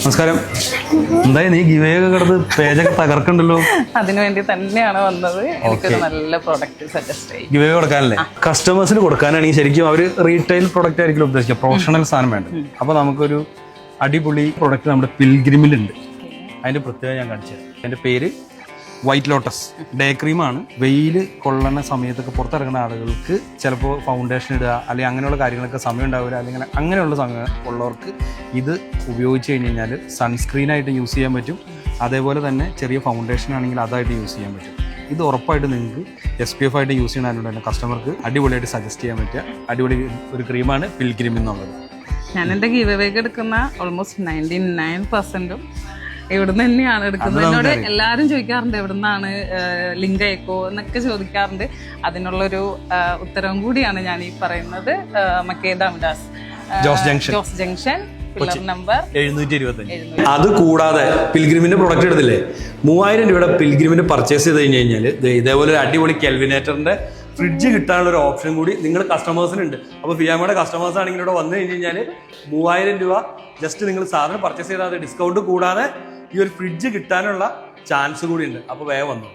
നമസ്കാരം. എന്തായാലും നീ ഗിവ് ഒക്കെ കിടന്ന് പേജൊക്കെ തകർക്കണ്ടല്ലോ. അതിനുവേണ്ടി തന്നെയാണ് വന്നത്. എനിക്കൊരു നല്ല പ്രൊഡക്റ്റ് സജസ്റ്റ് ചെയ്യും. ഗിവ് കൊടുക്കാനല്ലേ? കസ്റ്റമേഴ്സിന് കൊടുക്കാനാണെങ്കിൽ ശരിക്കും അവർ റീറ്റെയിൽ പ്രൊഡക്റ്റ് ആയിരിക്കും ഉദ്ദേശിക്കുക, പ്രൊഫഷണൽ സാധനം വേണ്ട. അപ്പോൾ നമുക്കൊരു അടിപൊളി പ്രൊഡക്റ്റ് നമ്മുടെ പിൽഗ്രിമിലുണ്ട്. അതിൻ്റെ പ്രത്യേകത ഞാൻ കാണിച്ചത്. അതിൻ്റെ പേര് വൈറ്റ് ലോട്ടസ് ഡേ ക്രീമാണ്. വെയിൽ കൊള്ളണ സമയത്തൊക്കെ പുറത്തിറങ്ങുന്ന ആളുകൾക്ക് ചിലപ്പോൾ ഫൗണ്ടേഷൻ ഇടുക അല്ലെങ്കിൽ അങ്ങനെയുള്ള കാര്യങ്ങളൊക്കെ സമയം ഉണ്ടാവില്ല, അല്ലെങ്കിൽ അങ്ങനെയുള്ള സമയം ഉള്ളവർക്ക് ഇത് ഉപയോഗിച്ച് കഴിഞ്ഞ് കഴിഞ്ഞാൽ സൺസ്ക്രീനായിട്ട് യൂസ് ചെയ്യാൻ പറ്റും. അതേപോലെ തന്നെ ചെറിയ ഫൗണ്ടേഷൻ ആണെങ്കിൽ അതായിട്ട് യൂസ് ചെയ്യാൻ പറ്റും. ഇത് ഉറപ്പായിട്ട് നിങ്ങൾക്ക് SPF ആയിട്ട് യൂസ് ചെയ്യണമായതുകൊണ്ട് തന്നെ കസ്റ്റമർക്ക് അടിപൊളിയായിട്ട് സജസ്റ്റ് ചെയ്യാൻ പറ്റുക അടിപൊളി ഒരു ക്രീമാണ് പിൽഗ്രിം എന്നുള്ളത്. ഞാൻ എൻ്റെ ഗിവ് അവേക്ക് എടുക്കുന്ന ഓൾമോസ്റ്റ് 99%ഉം ഇവിടുന്ന് തന്നെയാണ് എടുക്കുന്നത്. എന്നോട് എല്ലാവരും ചോദിക്കാറുണ്ട് എവിടുന്നാണ് ലിങ്ക് അയക്കോ എന്നൊക്കെ ചോദിക്കാറുണ്ട്. അതിനുള്ളൊരു ഉത്തരവും കൂടിയാണ് ഞാൻ ഈ പറയുന്നത്. മക്കേദ Midas, Jose junction, pillar number 725. അത് കൂടാതെ പിൽഗ്രിമിന്റെ പ്രൊഡക്റ്റ് എടുത്തില്ലേ, 3000 രൂപയുടെ പിൽഗ്രിമിന്റെ പർച്ചേസ് ചെയ്ത് കഴിഞ്ഞ് കഴിഞ്ഞാൽ ഇതേപോലെ ഒരു അടിപൊളി കെൽവിനേറ്ററിന്റെ ഫ്രിഡ്ജ് കിട്ടാനുള്ള ഒരു ഓപ്ഷൻ കൂടി നിങ്ങൾ കസ്റ്റമേഴ്സിനുണ്ട്. അപ്പോൾ ഫിയാമയുടെ കസ്റ്റമേഴ്സ് ആണെങ്കിൽ ഇവിടെ വന്നു കഴിഞ്ഞ് കഴിഞ്ഞാൽ 3000 രൂപ ജസ്റ്റ് നിങ്ങൾ സാറിന് പർച്ചേസ് ചെയ്താൽ ഡിസ്കൗണ്ട് കൂടാതെ ഈ ഒരു ഫ്രിഡ്ജ് കിട്ടാനുള്ള ചാൻസ് കൂടി ഉണ്ട്. അപ്പോൾ വേഗം വന്നു.